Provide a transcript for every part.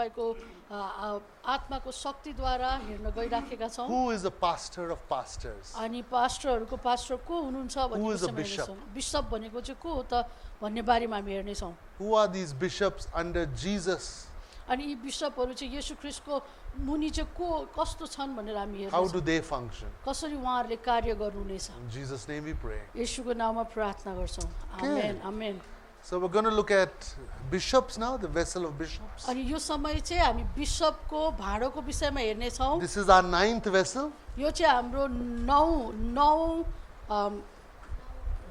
तपाईँको आत्माको शक्तिद्वारा हेर्न गइराखेका छौं। Who is the pastor of pastors? अनि पास्टरहरुको पास्टर को हुनुहुन्छ भन्ने Who is a विषयमा bishop? हेर्नेछौँ। बिशप भनेको चाहिँ को हो त भन्ने बारेमा हामी हेर्नेछौँ। Who are these bishops under Jesus? अनि यी बिशपहरु चाहिँ येशू ख्रीष्टको मुनि चाहिँ को कस्तो छन् भनेर हामी How हेर्नेछौँ। do they function? कसरी उहाँहरूले कार्य गर्नुहुनेछ। In Jesus' name we pray. येशूको नाममा प्रार्थना गर्छौँ। आमेन आमेन। So we're going to look at bishops now, the vessel of bishops. अनि यो समय चाहिँ हामी बिशपको भाँडोको विषयमा हेर्नेछौँ। This is our 9th vessel. यो चाहिँ हाम्रो नौ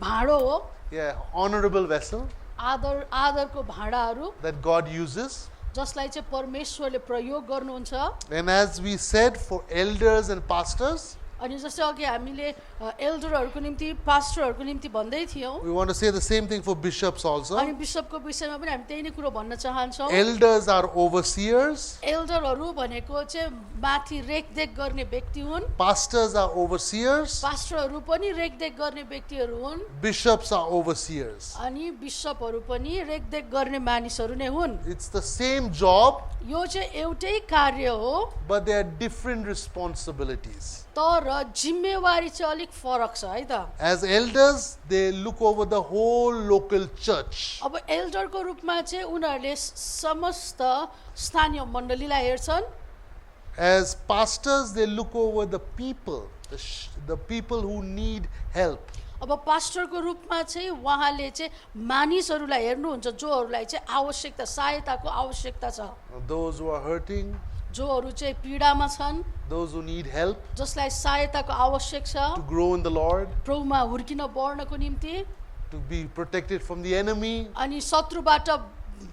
भाँडो हो। Yeah, honorable vessel आदरको भाँडाहरू that God uses. जसलाई चाहिँ परमेश्वरले प्रयोग गर्नुहुन्छ। And as we said, for elders and pastors, अनि जस्तै अघि हामीले एल्डरहरूको निम्ति पास्टरहरूको निम्ति भन्दै थियौँ। we want to say the same thing for bishops also. अनि बिशपको विषयमा पनि हामी त्यही नै कुरो भन्न चाहन्छौँ। Elders are overseers, एल्डरहरू भनेको चाहिँ माथि रेखदेख गर्ने व्यक्ति हुन्। pastors are overseers, पास्टरहरू पनि रेखदेख गर्ने व्यक्तिहरू हुन्। bishops are overseers. अनि बिशपहरू पनि रेखदेख गर्ने मानिसहरू नै हुन्। It's the same job, यो चाहिँ एउटै कार्य हो, but there are different responsibilities. तर जिम्मेवारी चाहिँ अलिक फरक छ है त। As elders, they look over the whole local church. अब एल्डरको रूपमा चाहिँ उनीहरूले समस्त स्थानीय मण्डलीलाई हेर्छन्। As pastors, they look over the people, the people who need help. अब पास्टरको रूपमा चाहिँ उहाँले चाहिँ मानिसहरूलाई हेर्नुहुन्छ जोहरूलाई चाहिँ आवश्यकता सहायताको आवश्यकता छ। Those who are hurting, जोहरू चाहिँ पीडामा छन्, those who need help जसलाई सहायताको आवश्यक छ to grow in the Lord, प्रभुमा हुर्किन बढ्नको निम्ति to be protected from the enemy, अनि शत्रुबाट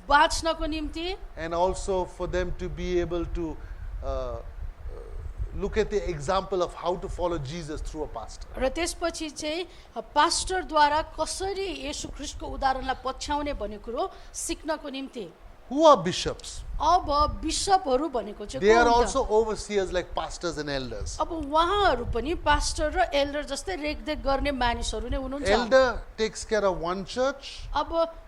बाँच्नको निम्ति and also for them to be able to look at the example of how to follow Jesus through a pastor. र त्यसपछि चाहिँ पास्टरद्वारा कसरी येशू ख्रीष्टको उदाहरणलाई पछ्याउने भन्ने कुरो सिक्नको निम्ति। Who are bishops? अब बिशपहरू भनेको चाहिँ They को are हुन् त? also overseers like pastors and elders. अब उहाँहरू पनि पास्टर र एल्डर जस्तै रेखदेख गर्ने मानिसहरू नै हुनुहुन्छ। Elder takes care of one church. अब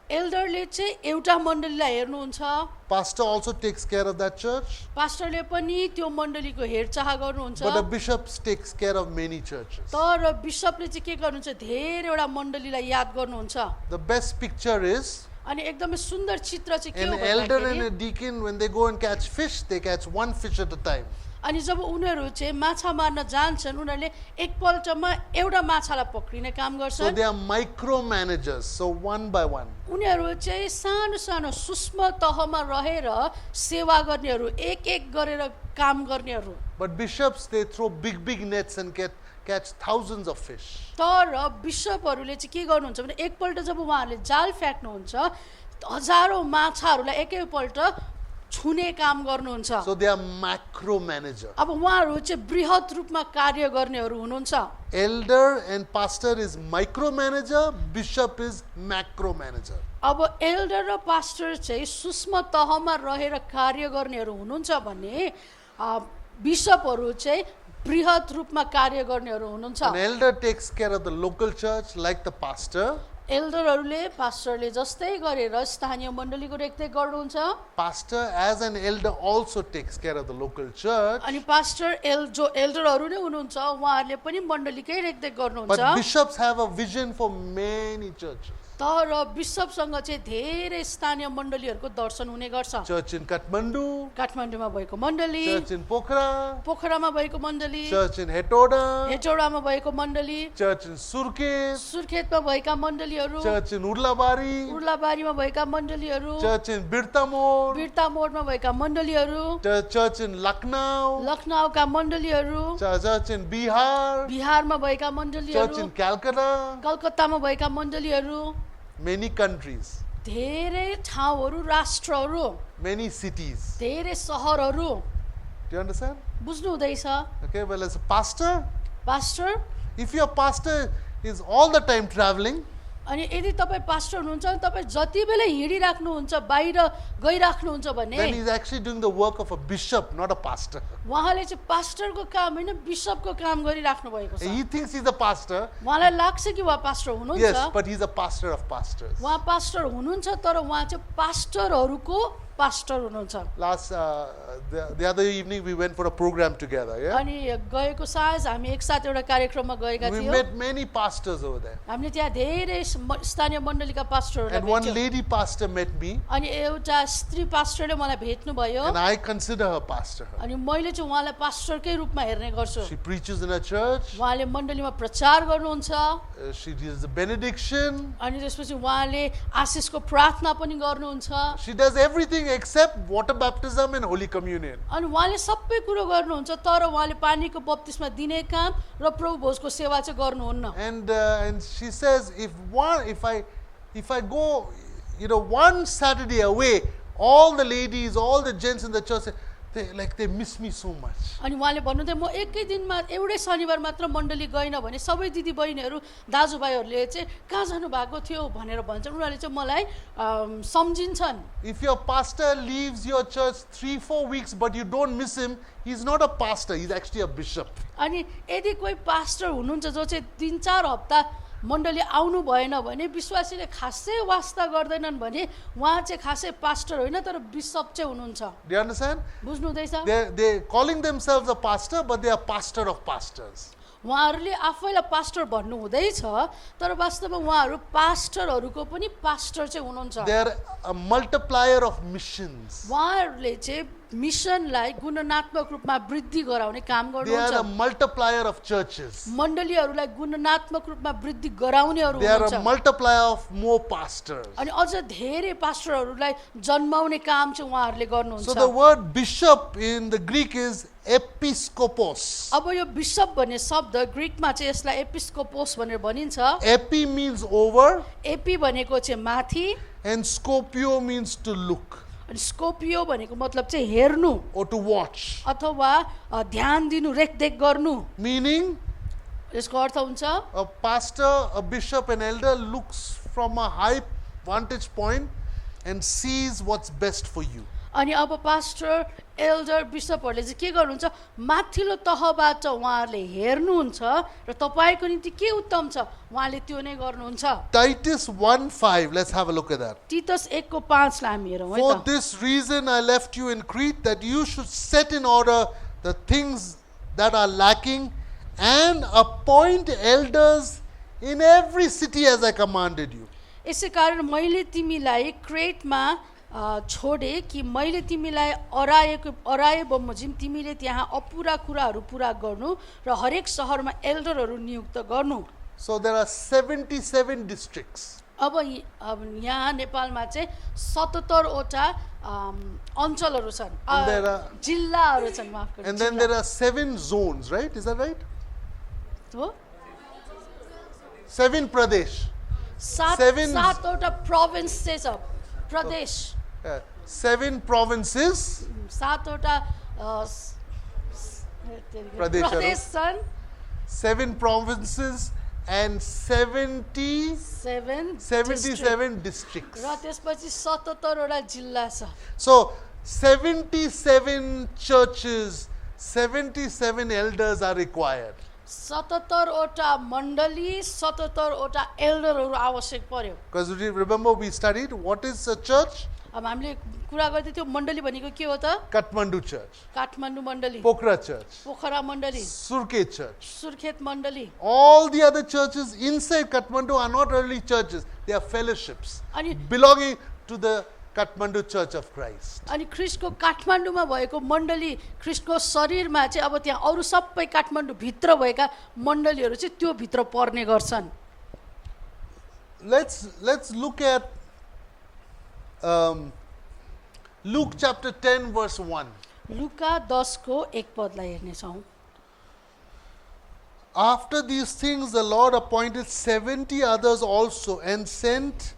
एल्डरले चाहिँ एउटा मण्डलीलाई हेर्नुहुन्छ, Pastor also takes care of that church. पास्टरले पनि त्यो मण्डलीको हेरचाह गर्नुहुन्छ। But a bishop takes care of many churches. तर बिशपले चाहिँ के गर्नुहुन्छ, धेरैवटा मण्डलीलाई याद गर्नुहुन्छ। The best picture is अनि एकदमै सुन्दर चित्र चाहिँ के an हो elder and भन्दाखेरि a deacon, when they go and catch fish, they catch one fish at a time. अनि जब उनीहरू चाहिँ माछा मार्न जान्छन् उनीहरूले एकपल्टमा एउटा माछालाई पक्रिने काम So गर्छन्। they are micromanagers, so one by one. उनीहरू चाहिँ सानो सानो सूक्ष्म तहमा रहेर सेवा गर्नेहरू, एक एक गरेर काम गर्नेहरू। But bishops, they throw big nets and catch thousands of fish. तर बिशपहरूले चाहिँ के गर्नुहुन्छ भने एकपल्ट जब उहाँहरूले जाल फ्याँक्नुहुन्छ हजारौं माछाहरूलाई एकैपल्ट छुने काम गर्नुहुन्छ। So they are macro manager. अब उहाँहरू चाहिँ बृहत रूपमा कार्य गर्नेहरू हुनुहुन्छ। Elder and pastor is micromanager, bishop is macro manager. अब एल्डर र पास्टर चाहिँ सूक्ष्म तहमा रहेर कार्य गर्नेहरू हुनुहुन्छ भने बिशपहरू चाहिँ बृहत रूपमा कार्य गर्नेहरू हुनुहुन्छ। An elder takes care of the local church like the pastor. एल्डरहरूले पास्टरले जस्तै गरेर स्थानीय मण्डलीको रेखदेख गर्नुहुन्छ। Pastor as an elder also takes care of the local church. अनि पास्टर जो एल्डरहरू नै हुनुहुन्छ उहाँहरूले पनि मण्डलीकै रेखदेख गर्नुहुन्छ। But bishops have a vision for many churches. तर बिशपसँग चाहिँ धेरै स्थानीय मण्डलीहरूको दर्शन हुने गर्छ। Church in Kathmandu, काठमाडौँमा भएको मण्डली, church in Pokhara, पोखरामा भएको मण्डली, church in Hetoda, हेटौडामा भएको मण्डली, church in Surkhet, सुर्खेतमा भएका मण्डलीहरू, church in Urlabari, उर्लाबारीमा भएका मण्डलीहरू, church in Birtamor, बिर्ता मोडमा भएका मण्डलीहरू, church in Lucknow, लखनऊका मण्डलीहरू, church in Bihar, बिहारमा भएका church मण्डलीहरू, in Calcutta, कलकत्तामा भएका मण्डलीहरू, many countries, धेरै ठाउँहरू, राष्ट्रहरू, many cities. धेरै सहरहरू। Do you understand? बुझ्नु हुँदैछ? Okay, well, as a pastor, pastor, if your pastor is all the time traveling, अनि यदि तपाईँ पास्टर हुनुहुन्छ भने तपाईँ जति बेला हिँडिराख्नुहुन्छ बाहिर गइराख्नुहुन्छ भने then he's actually doing the work of a bishop, not a pastor. उहाँले चाहिँ पास्टरको काम होइन बिशपको काम गरिराख्नु भएको छ। He thinks he's a pastor, उहाँलाई लाग्छ कि उहाँ पास्टर हुनुहुन्छ, yes, but he's a pastor of pastors. उहाँ पास्टर हुनुहुन्छ तर उहाँ चाहिँ पास्टरहरूको पास्टर हुनुहुन्छ। The other evening we went for a program together. Yeah, अनि गएको साँझ हामी एकसाथ एउटा कार्यक्रममा गएका we थियौँ। met many pastors over there, हामीले त्यहाँ धेरै स्थानीय मण्डलीका पास्टरहरूलाई and one भेट्यौँ। lady pastor met me, अनि एउटा स्त्री पास्टरले मलाई भेट्नुभयो and I consider her pastor. अनि मैले चाहिँ उहाँलाई पास्टरकै रूपमा हेर्ने गर्छु। She preaches in a church. उहाँले मण्डलीमा प्रचार गर्नुहुन्छ She does the benediction. अनि त्यसपछि उहाँले आशिषको प्रार्थना पनि गर्नुहुन्छ She does everything except water baptism and Holy Communion. अनि उहाँले सबै कुरो गर्नुहुन्छ तर उहाँले पानीको बप्तिस्मा दिने काम र प्रभु भोजको सेवा चाहिँ गर्नुहुन्न। And she says, if I go, one Saturday away, all the ladies, all the gents in the church, they miss me so much. अनि उहाँले भन्नुहुन्थ्यो म एकै दिनमा एउटै शनिबार मात्र मण्डली गइन भने सबै दिदी बहिनीहरू दाजुभाइहरूले चाहिँ कहाँ जानु भएको थियो भनेर भन्छन्। उनीहरूले चाहिँ मलाई सम्झिन्छन्। If your pastor leaves your church 3-4 weeks but you don't miss him, he's not a pastor, he's actually a bishop. अनि यदि कोही पास्टर हुनुहुन्छ जो चाहिँ 3-4 हप्ता मण्डली आउनु भएन भने विश्वासीले खासै वास्ता गर्दैनन् भने उहाँ चाहिँ खासै पास्टर होइन तर बिशप चाहिँ हुनुहुन्छ। Do you understand? बुझ्नु हुँदैछ? They're calling themselves a pastor, but they are pastor of pastors. उहाँहरूले आफैलाई पास्टर भन्नु हुँदैछ तर वास्तवमा उहाँहरू पास्टरहरूको पनि पास्टर चाहिँ हुनुहुन्छ। They are a multiplier of missions. उहाँहरूले चाहिँ मिसनलाई गुणनात्मक रूपमा वृद्धि गराउने काम They are a गर्नुहुन्छ। multiplier of churches. मण्डलीहरूलाई गुणनात्मक रूपमा वृद्धि गराउनेहरू They are हुनुहुन्छ। a multiplier of more pastors. अनि अझ धेरै पास्टरहरूलाई जन्माउने काम चाहिँ उहाँहरूले गर्नुहुन्छ। So the word bishop in the Greek is episkopos. अब यो बिशप भन्ने शब्द ग्रीकमा चाहिँ यसलाई एपिस्कोपोस भनेर भनिन्छ। Epi means over एपी भनेको चाहिँ माथि and scopio means to look अनि स्कोपियो भनेको मतलब चाहिँ हेर्नु or to watch. अथवा ध्यान दिनु रेखदेख गर्नु। Meaning यसको अर्थ हुन्छ a pastor, a bishop, an elder looks from a high vantage point and sees what's best for you. अनि अब पास्टर एल्डर बिशपहरूले चाहिँ के गर्नुहुन्छ माथिल्लो तहबाट उहाँहरूले हेर्नुहुन्छ र तपाईँको निम्ति के उत्तम छ उहाँले त्यो नै गर्नुहुन्छ। Titus 1:5, let's have a look at that. तीतस 1:5 लाई हामी हेरौँ है For त। this reason I left you in Crete, that you should set in order the things that are lacking and appoint elders in every city as I commanded you. यसै कारण मैले तिमीलाई क्रेटमा छोडे कि मैले तिमीलाई अराए बमोजिम तिमीले त्यहाँ अपुरा कुराहरू पुरा गर्नु र हरेक सहरमा एल्डरहरू नियुक्त गर्नु। So there are 77 districts. अब यहाँ नेपालमा चाहिँ 77 वटा अञ्चलहरू छन् जिल्लाहरू छन् माफ गर्नु। And then there are 7 zones, right? Is that right? हो 7 pradesh. 7वटा प्रोभिन्स चाहिँ छ प्रदेश 7 provinces. 7वटा प्रदेश छन् 7 provinces and 77 districts. र त्यसपछि 77वटा जिल्ला छ। So 77 churches, 77 elders are required. 77वटा मण्डली 77वटा एल्डरहरू आवश्यक पर्यो। Because remember we studied what is a church? अब हामीले कुरा गर्दै थियौँ मण्डली भनेको के हो त? Kathmandu church, काठमाडौँ मण्डली, Pokhara church, पोखरा मण्डली, Surkhet church. सुर्खेत मण्डली। All the other churches inside Kathmandu are not really churches, they are fellowships अनि belonging to the Kathmandu Church of Christ. अनि ख्रिस्टको काठमाडौँमा भएको मण्डली ख्रिस्टको शरीरमा चाहिँ अब त्यहाँ अरू सबै काठमाडौँ भित्र भएका मण्डलीहरू चाहिँ त्यो भित्र पर्ने गर्छन्। Let's look at Luke chapter 10 verse 1. लुका 10को 1 पदलाई हेर्नेछौँ। After these things the Lord appointed 70 others also and sent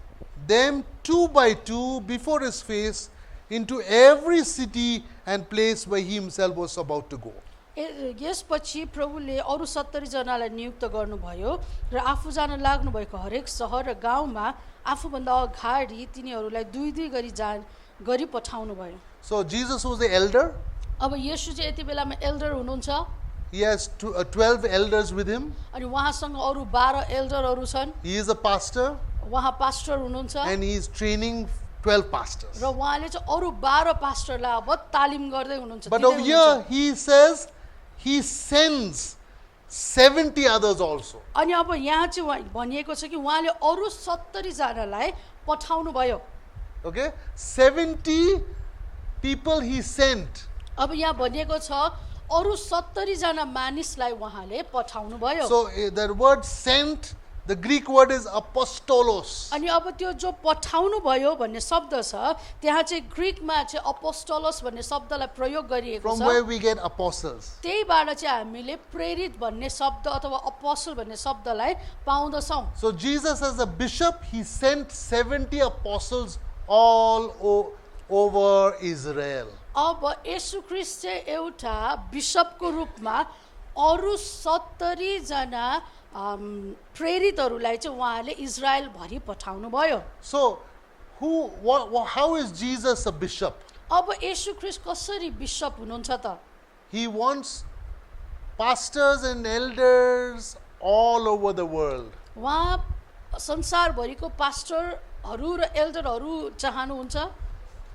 them 2 by 2 before his face into every city and place where he himself was about to go. यसपछि प्रभुले अरू 70 जनालाई नियुक्त गर्नुभयो र आफू जान लाग्नु भएको हरेक सहर र गाउँमा आफूभन्दा अगाडि तिनीहरूलाई दुई गरी पठाउनु भयो। So Jesus was the elder. अब येशू चाहिँ यति बेलामा एल्डर हुनुहुन्छ। He has 12 elders with him. अनि उहाँसँग अरू 12 एल्डरहरू छन्। He is a pastor. उहाँ पास्टर हुनुहुन्छ and he is training 12 pastors. र उहाँले चाहिँ अरू 12 पास्टरलाई अब तालिम गर्दै हुनुहुन्छ But दिँदै over here he says he sends 70 others also. अनि अब यहाँ चाहिँ भनिएको छ कि उहाँले अरू 70 जनालाई पठाउनु भयो Okay, 70 people he sent. अब यहाँ भनिएको छ अरू 70 जना मानिसलाई उहाँले पठाउनु भयो So the word sent, the Greek word is apostolos. अनि अब त्यो जो पठाउनु भयो भन्ने शब्द छ त्यहाँ चाहिँ ग्रीकमा चाहिँ अपोस्टोलोस भन्ने शब्दलाई प्रयोग गरिएको From छ where we get apostles. त्यहीबाट चाहिँ हामीले प्रेरित भन्ने शब्द अथवा अपोस्टल भन्ने शब्दलाई पाउँदछौँ So Jesus as a bishop, he sent 70 apostles all over Israel. अब येशू ख्रीष्ट चाहिँ एउटा बिशपको रूपमा अरू 70 जना प्रेरितहरूलाई चाहिँ उहाँले इजरायल भरि पठाउनु भयो So how is Jesus a bishop? अब येशू ख्रीष्ट कसरी बिशप हुनुहुन्छ त He wants pastors and elders all over the world. उहाँ संसारभरिको पास्टरहरू र एल्डरहरू चाहनुहुन्छ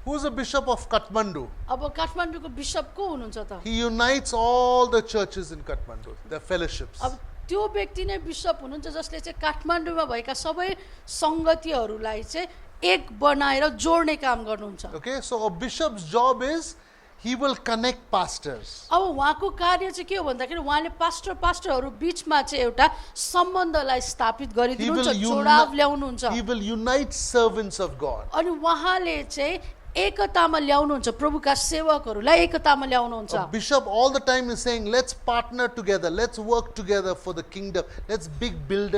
Who's a bishop of Kathmandu? अब काठमाडौँको बिशप को हुनुहुन्छ त He unites all the churches in Kathmandu, their fellowships. अब त्यो व्यक्ति नै बिशप हुनुहुन्छ जसले चाहिँ काठमाडौँमा भएका सबै संगतिहरूलाई चाहिँ एक बनाएर जोड्ने काम गर्नुहुन्छ Okay, so a bishop's job is he will connect pastors. अब उहाँको कार्य चाहिँ के हो भन्दाखेरि उहाँले पास्टरहरू बीचमा चाहिँ एउटा सम्बन्धलाई स्थापित गरिदिनुहुन्छ जोडाव ल्याउनुहुन्छ He will unite servants of God. अनि उहाँले चाहिँ एकतामा ल्याउनुहुन्छ प्रभुका सेवकहरूलाई एकतामा ल्याउनुहुन्छ A bishop all the time is saying, let's partner together, let's work together for the kingdom, let's build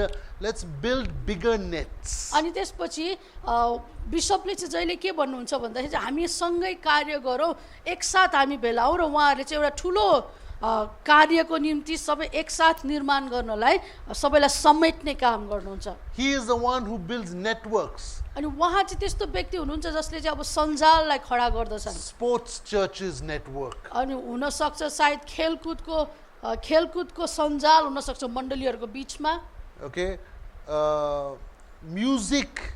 bigger nets. अनि त्यसपछि बिशपले चाहिँ जहिले के भन्नुहुन्छ भन्दाखेरि चाहिँ हामी सँगै कार्य गरौँ एकसाथ हामी भेला हौँ र उहाँहरूले चाहिँ एउटा ठुलो कार्यको निम्ति सबै एकसाथ निर्माण गर्नलाई सबैलाई समेट्ने काम गर्नुहुन्छ He is the one who builds networks. अनि उहाँ चाहिँ त्यस्तो व्यक्ति हुनुहुन्छ जसले चाहिँ अब सञ्जाललाई खडा गर्दछन् Sports churches network. अनि हुनसक्छ सायद खेलकुदको सञ्जाल हुनसक्छ मण्डलीहरूको बिचमा Okay, music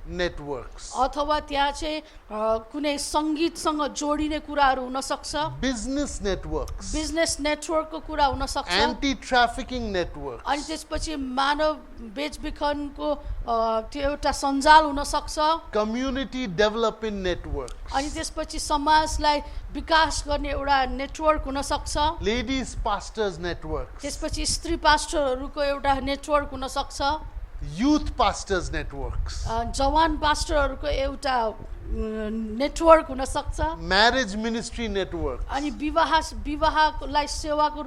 networks. अथवा त्यहाँ चाहिँ कुनै सङ्गीतसँग जोडिने कुराहरू हुनसक्छ Business networks. बिजनेस नेटवर्कको कुरा हुनसक्छ Anti-trafficking networks. अनि त्यसपछि मानव बेचबिखनको त्यो एउटा सञ्जाल हुनसक्छ Community development networks. अनि त्यसपछि समाजलाई विकास गर्ने एउटा नेटवर्क हुनसक्छ Ladies pastors networks. त्यसपछि स्त्री पास्टरहरूको एउटा नेटवर्क हुनसक्छ Youth pastors networks. जवान पास्टरहरूको एउटा नेटवर्क हुनसक्छ Marriage ministry networks. अनि विवाहलाई सेवाको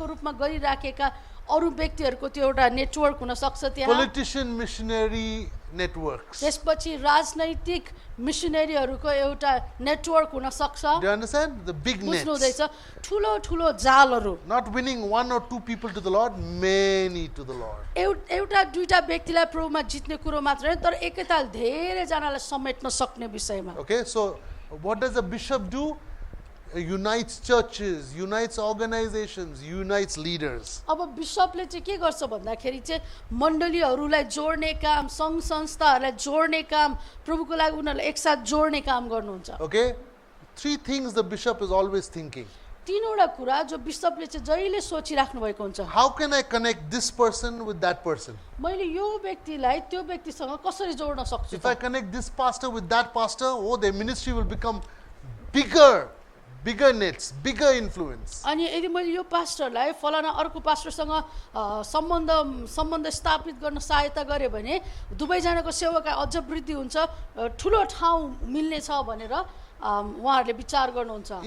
रूपमा गरिराखेका अरू व्यक्तिहरूको त्यो एउटा नेटवर्क हुनसक्छ त्यहाँ Politician missionary networks. त्यसपछि राजनैतिक मिसनरीहरूको एउटा नेटवर्क हुनसक्छ Do you understand? The big nets. बुझ्नुहुँदैछ ठुलो ठुलो जालहरू Not winning one or two people to the Lord, many to the Lord. एउटा दुईटा व्यक्तिलाई प्रभुमा जित्ने कुरो मात्र होइन तर एकैताल धेरैजनालाई समेट्न सक्ने विषयमा Okay, so what does a bishop do? Unites churches, unites organizations, unites leaders. अब बिशपले चाहिँ के गर्छ भन्दाखेरि चाहिँ मण्डलीहरूलाई जोड्ने काम सङ्घ संस्थाहरूलाई जोड्ने काम प्रभुको लागि उनीहरूलाई एकसाथ जोड्ने काम गर्नुहुन्छ Okay, three things the bishop is always thinking. तीनवटा कुरा जो बिशपले चाहिँ जहिले सोचिराख्नु भएको हुन्छ How can I connect this person with that person? मैले यो व्यक्तिलाई त्यो व्यक्तिसँग कसरी जोड्न सक्छु If I connect this pastor with that pastor, oh, their ministry will become bigger nets, bigger influence. अनि यदि मैले यो पास्टरलाई फलाना अर्को पास्टरसँग सम्बन्ध स्थापित गर्न सहायता गरेँ भने दुवैजनाको सेवाका अझ वृद्धि हुन्छ ठुलो ठाउँ मिल्नेछ भनेर उहाँहरूले विचार गर्नुहुन्छ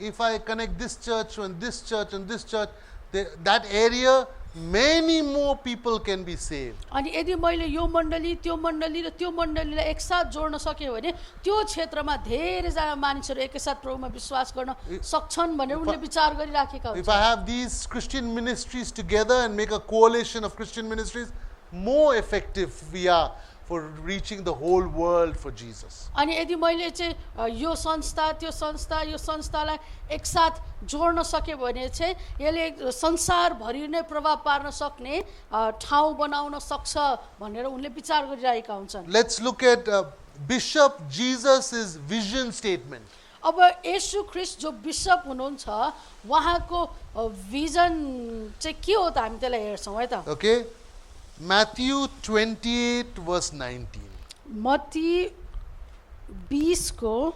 If I connect this church and this church and this church, that area, many more people can be saved. अनि यदि मैले यो मण्डली त्यो मण्डली र त्यो मण्डलीलाई एकसाथ जोड्न सकेँ भने त्यो क्षेत्रमा धेरैजना मानिसहरू एकैसाथ प्रभुमा विश्वास गर्न सक्छन् भनेर उनले विचार गरिराखेका If हुन्छन् I have these Christian ministries together and make a coalition of Christian ministries, more effective we are for reaching the whole world for Jesus. अनि यदि मैले चाहिँ यो संस्थालाई एकसाथ जोड्न सके भने चाहिँ यसले संसारभरि नै प्रभाव पार्न सक्ने ठाउँ बनाउन सक्छ भनेर उनले विचार गरिरहेका हुन्छन्. Let's look at Bishop Jesus' vision statement. अब येशू ख्रीष्ट जो बिशप हुनुहुन्छ उहाँको भिजन चाहिँ के हो त हामी त्यसलाई हेर्छौँ है त. Okay, Matthew 28 verse 19. मत्ती 20 को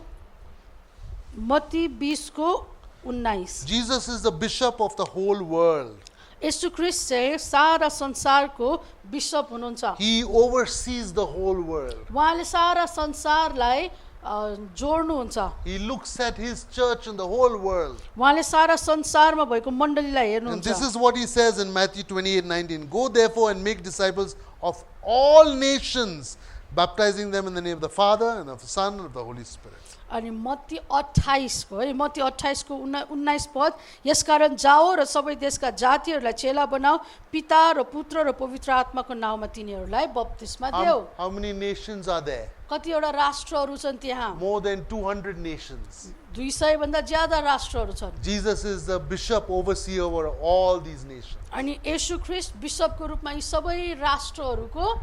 19. Jesus is the bishop of the whole world. येशू ख्रीष्ट चाहिँ सारा संसारको बिशप हुनुहुन्छ. He oversees the whole world. उहाँले सारा संसारलाई जोड्नुहुन्छ. He looks at his church in the whole world. उहाँले सारा संसारमा भएको मण्डलीलाई And this हेर्नुहुन्छ. is what he says in Matthew 28:19. Go therefore and make disciples of all nations, baptizing them in the name of the Father and of the Son and of the Holy Spirit. अनि मत्ती 28 को है, मत्ती 28 को 19 पद, यसकारण जाओ र सबै देशका जातिहरूलाई चेला बनाऊ, पिता र पुत्र र पवित्र आत्माको नाममा तिनीहरूलाई बप्तिस्मा देऊ. How many nations are there? कतिवटा राष्ट्रहरू छन् त्यहाँ? More than 200 nations. 200 भन्दा ज्यादा राष्ट्रहरू छन्. Jesus is the bishop, overseer over all these nations. अनि येशू ख्रीष्ट बिशपको रूपमा यी सबै राष्ट्रहरूको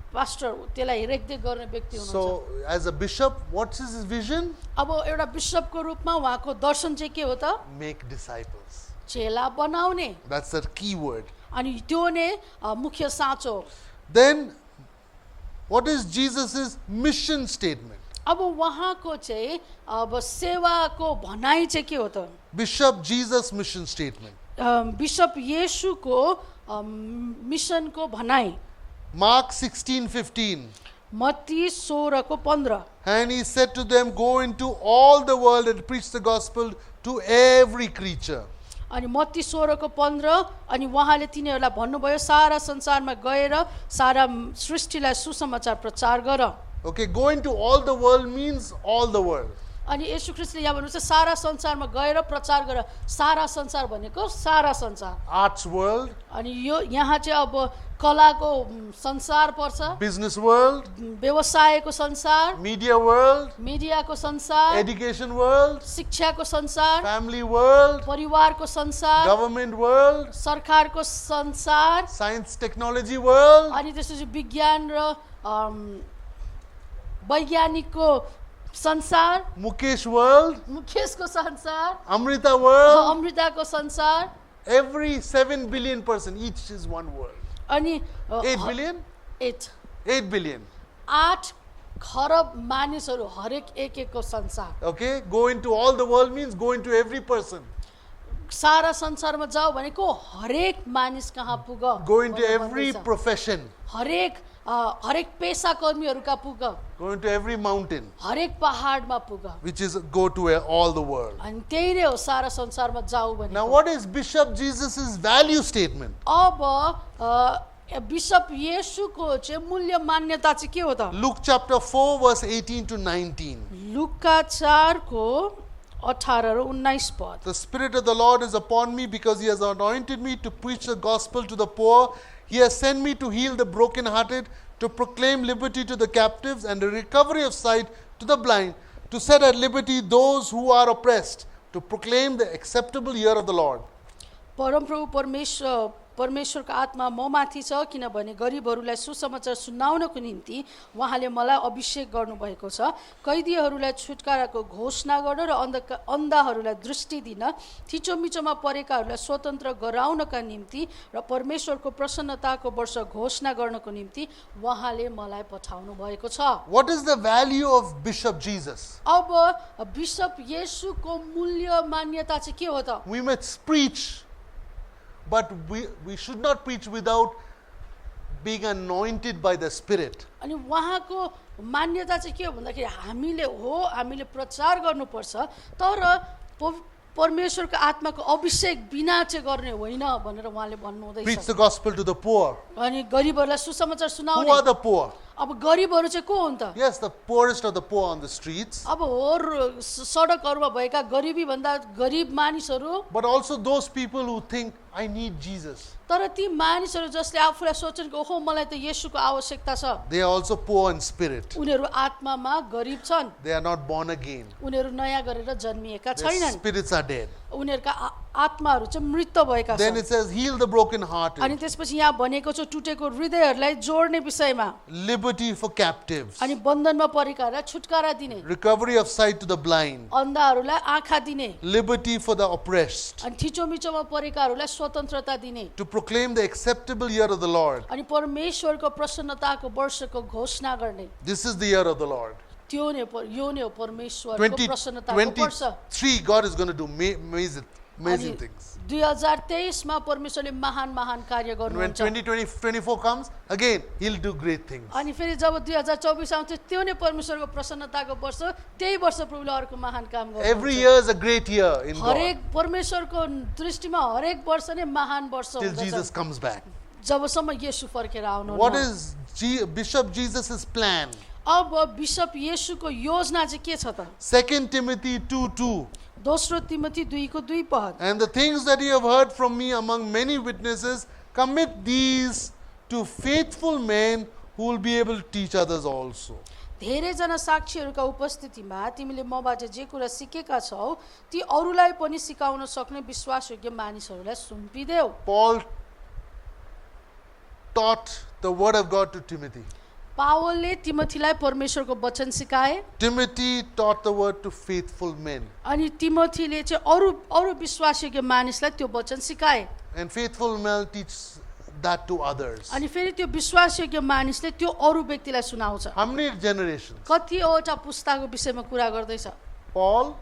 पास्टर त्यसलाई रेखदेख गर्ने व्यक्ति हुनुहुन्छ. So, as a bishop, what's his vision? अब एउटा बिशपको रूपमा उहाँको दर्शन चाहिँ के हो त? Make disciples. चेला बनाउने. That's the key word. अनि त्यो नै मुख्य साँचो. Then, what is Jesus' mission statement? अब उहाँको चाहिँ अब सेवाको भनाइ चाहिँ के हो त? Bishop Jesus' mission statement. Bishop येशूको मिसनको भनाइ. Mark 16:15. मत्ती 16 को 15. And he said to them, go into all the world and preach the gospel to every creature. अनि मत्ती 16 को 15 अनि उहाँले तिनीहरूलाई भन्नुभयो सारा संसारमा गएर सारा सृष्टिलाई सुसमाचार प्रचार गर. Okay, go into all the world means all the world. अनि येशू ख्रीष्टले यहाँ भन्नुहुन्छ सारा संसारमा गएर प्रचार गर. सारा संसार भनेको सारा संसार. Arts world, अनि यो यहाँ चाहिँ अब कलाको संसार पर्छ, business world, व्यवसायको संसार, media world, मिडियाको संसार, education world, शिक्षाको संसार, family world, परिवारको संसार, government world, सरकारको संसार, science technology world, अनि त्यसपछि विज्ञान र वैज्ञानिकको संसार, Mukesh world, मुकेशको संसार, Amrita world. अमृताको संसार. Every 7 billion person, each is one world. अनि 8 billion? 8 billion. 8 खरब मानिसहरू हरेक एकको संसार. Okay, go into all the world means go into every person. सारा संसारमा जाऊ भनेको हरेक मानिस कहाँ पुग. Go into every profession. हरेक पेशा कर्मीहरूका पुग. Go into every mountain, हरेक पहाडमा पुग. which is go to all the world. अनि त्यही नै हो सारा संसारमा जाऊ भनेको. Now, what is Bishop Jesus' value statement? अब बिशप येशूको चाहिँ मूल्य मान्यता चाहिँ के हो त? Luke chapter 4 verse 18 to 19. लुका 4 को 18 र 19 पद. The Spirit of the Lord is upon me because he has anointed me to preach the gospel to the poor. He has sent me to heal the brokenhearted, to proclaim liberty to the captives and the recovery of sight to the blind, to set at liberty those who are oppressed, to proclaim the acceptable year of the Lord. परमप्रभु परमेश्वरको आत्मा ममाथि छ किनभने गरिबहरूलाई सुसमाचार सुनाउनको निम्ति उहाँले मलाई अभिषेक गर्नुभएको छ. कैदीहरूलाई छुटकाराको घोषणा गर्न र अन्धाहरूलाई दृष्टि दिन, थिचोमिचोमा परेकाहरूलाई स्वतन्त्र गराउनका निम्ति र परमेश्वरको प्रसन्नताको वर्ष घोषणा गर्नको निम्ति उहाँले मलाई पठाउनु भएको छ. What is the value of Bishop Jesus? अब बिशप येशूको मूल्य मान्यता चाहिँ के हो त? We must preach, but we should not preach without being anointed by the Spirit. अनि उहाँको मान्यता चाहिँ के हो भन्दाखेरि हामीले प्रचार गर्नुपर्छ तर परमेश्वरको आत्माको अभिषेक बिना चाहिँ गर्ने होइन भनेर उहाँले भन्नुहुँदैछ. Preach the gospel to the poor. अनि गरिबहरूलाई सुसमाचार Who सुनाउने. are the poor? अब गरिबहरू चाहिँ को हुन् त? Yes, the poorest of the poor on the streets, अब हो सडकहरूमा भएका गरिबी भन्दा गरिब मानिसहरू, but also those people who think, I need Jesus. तर ती मानिसहरू जसले आफूलाई सोच्छन् कि ओहो मलाई त येशूको आवश्यकता छ, They are also poor in spirit. उनीहरू आत्मामा गरिब छन्, They are not born again. उनीहरू नयाँ गरेर जन्मिएका Their छैनन्, spirits are dead. उनीहरूका आत्माहरू चाहिँ मृत भएका Then छन्। it says, heal the brokenhearted, अनि त्यसपछि यहाँ भनेको छ टुटेको हृदयहरूलाई जोड्ने विषयमा, liberty for captives, अनि बन्धनमा परेकाहरूलाई छुटकारा दिने, recovery of sight to the blind, अन्धाहरूलाई आँखा दिने, liberty for the oppressed, अनि थिचोमिचोमा परेकाहरूलाई स्वतन्त्रता दिने, to proclaim the acceptable year of the Lord. अनि परमेश्वरको प्रसन्नताको वर्षको घोषणा गर्ने। This is the year of the Lord. यो नै हो परमेश्वरको प्रसन्नताको वर्ष। 2023, God is going to do amazing अनि things. 2023 मा परमेश्वरले महान महान कार्य And when गर्नुहुन्छ। 2024 comes, again, He'll do great things. अनि फेरि जब 2024 आउँछ त्यो नै परमेश्वरको प्रसन्नताको वर्ष, त्यही वर्ष प्रभुले अर्को महान काम Every गर्नुहुन्छ। year is a great year in God हरेक परमेश्वरको दृष्टिमा हरेक वर्ष नै महान वर्ष till हुँदछ, Jesus comes back. जबसम्म येशू फर्केर आउनुहुन्न। What is Bishop Jesus' plan? अब बिशप येशूको योजना चाहिँ के छ त? 2 Timothy 2:2. दोस्रो तिमोथी 2:2 पद। And the things that you have heard from me among many witnesses, commit these to faithful men who will be able to teach others also. धेरैजना साक्षीहरूका उपस्थितिमा तिमीले मबाट जे कुरा सिकेका छौ ती अरूलाई पनि सिकाउन सक्ने विश्वासयोग्य मानिसहरूलाई सुम्पिदेऊ। Paul taught the word of God to Timothy. पावलले तिमोथीलाई परमेश्वरको वचन सिकाए, Timothy taught the word to faithful men. अनि तिमोथीले चाहिँ अरू विश्वासयोग्य मानिसलाई त्यो वचन सिकाए, And faithful men teach that to others. अनि फेरि त्यो विश्वासयोग्य मानिसले त्यो अरू व्यक्तिलाई सुनाउँछ। How many generations? कतिवटा पुस्ताको विषयमा कुरा गर्दैछ? Paul,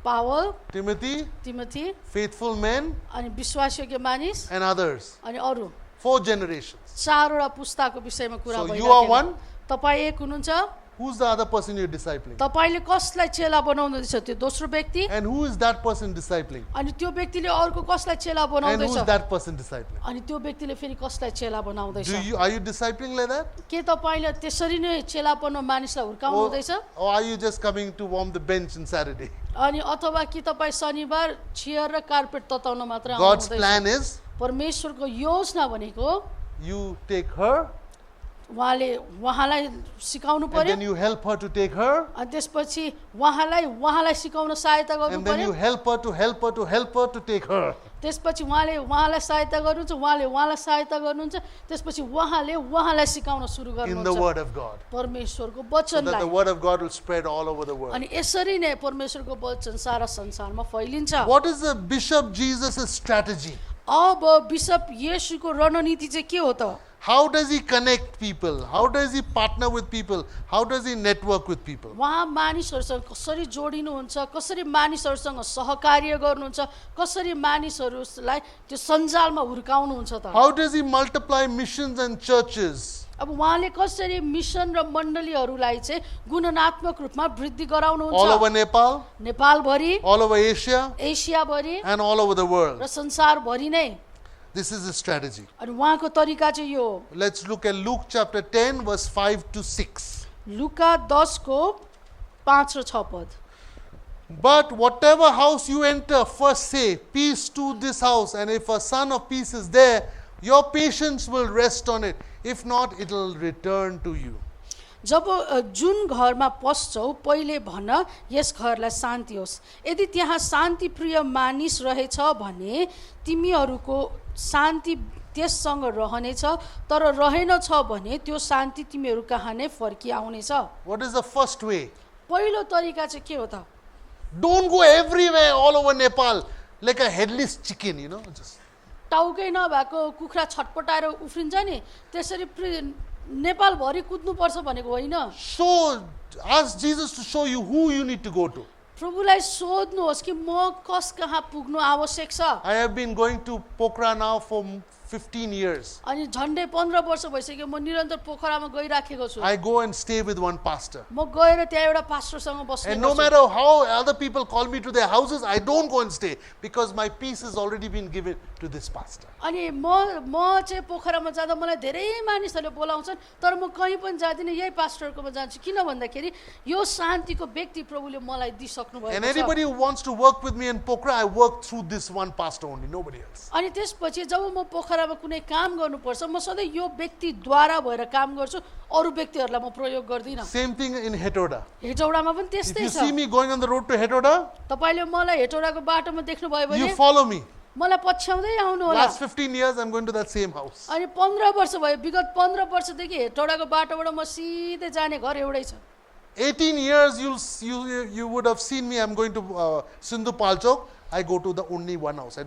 पावल, Timothy, तिमोथी, faithful men, अनि विश्वासयोग्य मानिस, and others. अनि अरू 4 generations. चारवटा पुस्ताको विषयमा कुरा So you are भइरहेको। one. तपाईँ एक हुनुहुन्छ, Who's the other person you're discipling? तपाईले कसलाई चेला बनाउँदैछ त्यो दोस्रो व्यक्ति, And who is that person discipling? अनि त्यो व्यक्तिले अर्को कसलाई चेला And बनाउँदैछ, who's that person discipling? अनि त्यो व्यक्तिले फेरि कसलाई चेला बनाउँदैछ। Are you discipling like that? के तपाईले त्यसरी नै चेलापन मानिसलाई हुर्काउनु हुँदैछ, Or are you just coming to warm the bench on Saturday? अनि अथवा कि तपाईँ शनिबार चियर र कार्पेट तताउन मात्र God's आउनुहुँदैछ? plan is परमेश्वरको योजना भनेको you take her उहाँलाई सिकाउनु and पर्यो, then you help her to take her अनि त्यसपछि उहाँलाई सिकाउन सहायता गर्नु and then पर्यो, you help her to help her to help her to take her. त्यसपछि उहाँलाई सहायता गर्नुहुन्छ, उहाँलाई सहायता गर्नुहुन्छ, त्यसपछि उहाँलाई सिकाउन सुरु In the गर्नुहुन्छ word of God. परमेश्वरको So that the वचनलाई। word of God will spread all over the world. अनि यसरी नै परमेश्वरको वचन सारा संसारमा फैलिन्छ। What is the Bishop Jesus' strategy? अब बिशप येशूको रणनीति चाहिँ के हो त? How does he connect people? How does he partner with people? How does he network with people? उहाँ मानिसहरूसँग कसरी जोडिनुहुन्छ, कसरी मानिसहरूसँग सहकार्य गर्नुहुन्छ, कसरी मानिसहरूलाई त्यो सञ्जालमा हुर्काउनुहुन्छ त? How does he multiply missions and churches? अब उहाँले कसरी मिसन र मण्डलीहरूलाई चाहिँ गुणनात्मक रूपमा वृद्धि All गराउनुहुन्छ? over Nepal, नेपालभरि, all over Asia, एसियाभरि and all over the world. र संसारभरि नै। This is his strategy. अनि उहाँको तरिका चाहिँ यो हो। Let's look at Luke chapter 10, verse 5 to 6. लुका 10 को 5 र 6 पद। But whatever house you enter, first say, peace to this house. And if a son of peace is there, your patience will rest on it. If not, it will return to you. जब जुन घरमा पस्छौ पहिले भन यस घरलाई शान्ति होस्, यदि त्यहाँ शान्ति प्रिय मानिस रहेछ भने तिमीहरूको शान्ति त्यससँग रहनेछ, तर रहेनछ भने त्यो शान्ति तिमीहरू कहाँ नै फर्की आउनेछ। What is the first way? पहिलो तरिका चाहिँ के हो त? Don't go everywhere, all over Nepal, like a headless chicken, just. टाउकै नभएको कुखुरा छटपटाएर उफ्रिन्छ नि, त्यसरी नेपालभरि कुद्नुपर्छ भनेको होइन। So, ask Jesus to show you who you need to go to. प्रभुलाई सोध्नुहोस् कि म कहाँ पुग्नु आवश्यक छ। I have been going to Pokhara now for 15 years. अनि झन्डै 15 वर्ष भइसक्यो म निरन्तर पोखरामा गइराखेको छु। I go and stay with one pastor. म गएर त्यहाँ एउटा पास्टरसँग बस्ने And no गर्छु। matter how other people call me to their houses, I don't go and stay because my peace has already been given to this pastor. अनि म चाहिँ पोखरामा जाँदा मलाई धेरै मानिसहरूले बोलाउँछन्, तर म कहीँ पनि जाँदिनँ, यही पास्टरकोमा जान्छु। किन भन्दाखेरि यो शान्तिको व्यक्ति प्रभुले मलाई दिइसक्नु भएको And छ। anybody who wants to work with me in Pokhara, I work through this one pastor only, nobody else. अनि त्यसपछि जब म पोखरामा कुनै काम गर्नुपर्छ, म सधैँ यो व्यक्तिद्वारा भएर काम गर्छु, अरू व्यक्तिहरूलाई म प्रयोग गर्दिनँ। Same thing in Hetoda. हेटौडामा पनि If त्यस्तै you छ। see me going on the road to Hetoda, तपाईँले मलाई हेटौडाको बाटोमा देख्नुभयो भने you follow me. मलाई पछ्याउँदै आउनु होला। Last 15 years, I'm going to that same house. अनि 15 वर्ष भयो, विगत 15 वर्षदेखि हेटौडाको बाटोबाट म सिधै जाने घर एउटै छ। 18 years, you would have seen me. I'm going to Sindhu Palchok. I go to the only one house. I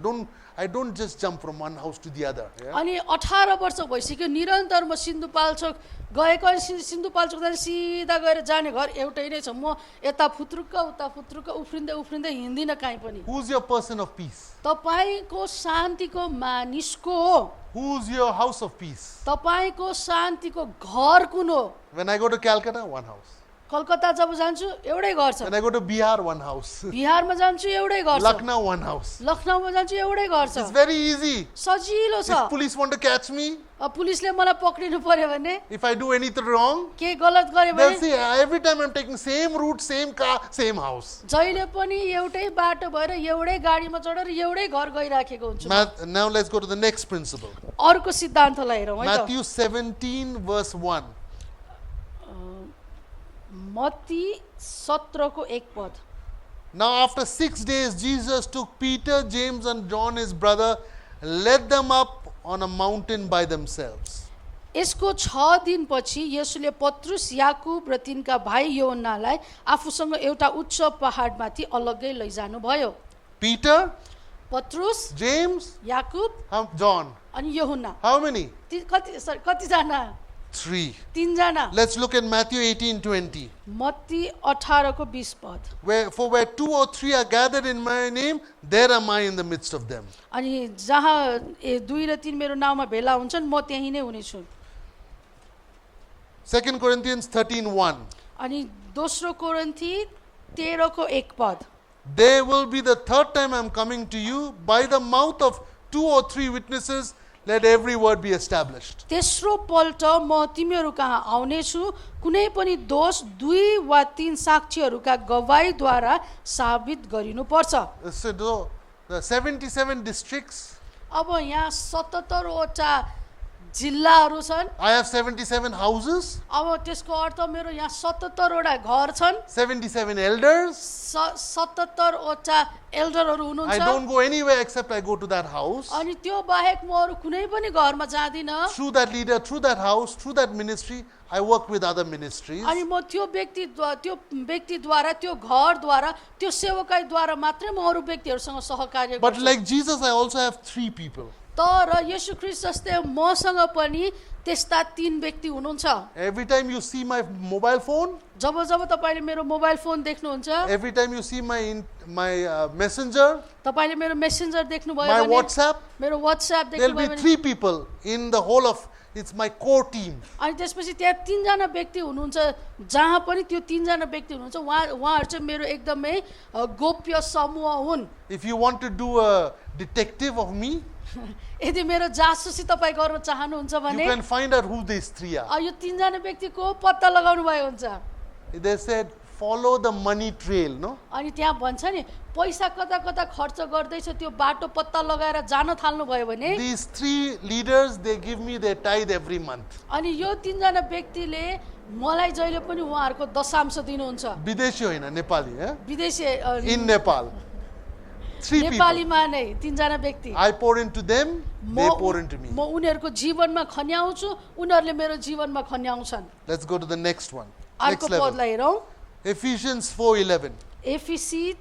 don't just jump from one house to the other. Yeah? अनि 18 वर्ष भइसक्यो निरन्तर म सिन्धुपाल्चोक गएको, सिन्धुपाल्चोक सिधा गएर जाने घर एउटै नै छ। म यता फुत्रुक्क उफ्रिँदै हिँड्दिनँ कहीँ पनि। Who's your person of peace? तपाईँको शान्तिको मानिसको हो, Who's your house of peace? तपाईँको शान्तिको घर कुन हो? When I go to Calcutta, one house. Calcutta जब जान्छु एउटै घर छ, When I go to Bihar, one house. बिहारमा जान्छु एउटै घर छ, Lucknow, one house. लखनऊमा जान्छु एउटै घर छ। It's very easy. सजिलो छ। If police want to catch me, पुलिसले मलाई पक्रिनु पर्यो भने, if I do anything wrong, केही गलत गरे they'll भने see every time I'm taking same route, same car, same house. जहिले पनि एउटै बाटो भएर एउटै गाडीमा चढेर एउटै घर गइराखेको हुन्छु। Now let's go to the next principle. अर्को सिद्धान्तलाई हेरौँ है त। Matthew 17 verse 1. मत्ती 17 को 1 पद। Now after 6 days, Jesus took Peter, James and John his brother, led them up on a mountain by themselves. यसको 6 दिनपछि येशूले पत्रुस, याकुब र तिनका भाइ योहन्नालाई आफूसँग एउटा उच्च पहाडमाथि अलग्गै लैजानु भयो। Peter, पत्रुस, James, याकुब John. अनि योहन्ना। How many? कतिजना? 3. 3 जना। Let's look at Matthew 18:20. Matthew 18 को 20 पद। Where 2 or 3 are gathered in my name, there am I in the midst of them. अनि जहाँ 2 र 3 मेरो नाममा भेला हुन्छन्, म त्यही नै हुनेछु। 2 Corinthians 13:1. अनि दोस्रो कोरिन्थी 13 को 1 पद। There will be the third time I am coming to you. By the mouth of 2 or 3 witnesses, let every word be established. तेस्रो पल्ट म तिमीहरू कहाँ आउने छु, कुनै पनि दोष 2 वा 3 साक्षीहरूका गवाहीद्वारा साबित गरिनु पर्छ। So the 77 districts, अब यहाँ 77 वटा जिल्लाहरू छन्। I have 77 houses, अब त्यसको अर्थ मेरो यहाँ 77 वटा घर छन्, 77 elders. 77 वटा एल्डरहरू I हुनुहुन्छ। don't go anywhere except I go to that house. अनि त्यो बाहेक म अरू कुनै पनि घरमा जाँदिनँ। Through that leader, through that house, through that ministry, I work with other ministries. अनि म त्यो व्यक्तिद्वारा त्यो घरद्वारा त्यो सेवकाईद्वारा मात्रै म अरू व्यक्तिहरूसँग सहकार्य But गर्छु। like Jesus, I also have 3 people. तर येशू ख्रीष्ट जस्तै मसँग पनि त्यस्ता 3 व्यक्ति हुनुहुन्छ। Every time you see my mobile phone, जब तपाईले मेरो मोबाइल फोन देख्नुहुन्छ, every time you see my messenger, तपाईले मेरो मेसेन्जर देख्नुभयो my भने, WhatsApp, मेरो WhatsApp there'll be देख्नुभयो भने, 3 people in the whole of, it's my core team. अनि त्यसपछि त्यहाँ 3 जना व्यक्ति हुनुहुन्छ, जहाँ पनि त्यो 3 जना व्यक्ति हुनुहुन्छ, उहाँहरु चाहिँ मेरो एकदमै गोप्य समूह हुन्। If you want to do a detective of me, यदि मेरो जासुसी तपाई गर्न चाहनुहुन्छ you भने can find out who these 3 are. यो 3 जना व्यक्तिको पत्ता लगाउनु भयो हुन्छ। They said, follow the money trail, no? अनि त्यहाँ भन्छ नि पैसा कता खर्च गर्दैछ त्यो बाटो पत्ता लगाएर जान थाल्नु भयो भने, These 3 leaders, they give me their tithe every month. अनि यो 3 जना व्यक्तिले मलाई जहिले पनि उहाँहरुको दशांश दिनुहुन्छ। Bideshi hoina, Nepali, eh? विदेशी In Nepal. 3 people. नेपालीमा नै 3 जना व्यक्ति। I pour into them, they pour into me. म उनीहरुको जीवनमा खन्याउँछु, उनीहरुले मेरो जीवनमा खन्याउँछन्। Let's go to the next one. अर्को Next level. पदलाई हेरौं। Ephesians 4:11. एफिसी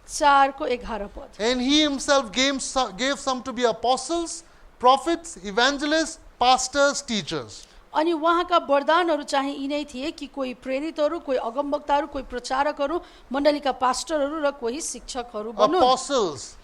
4 को 11 पद। And he himself gave some to be apostles, prophets, evangelists, pastors, teachers. अनि उहाँका वरदानहरू चाहिँ यिनै थिए कि कोही प्रेरितहरू, कोही अगमवक्ताहरू, कोही प्रचारकहरू, मण्डलीका पास्टरहरू र कोही शिक्षकहरू बनुन्। Apostles.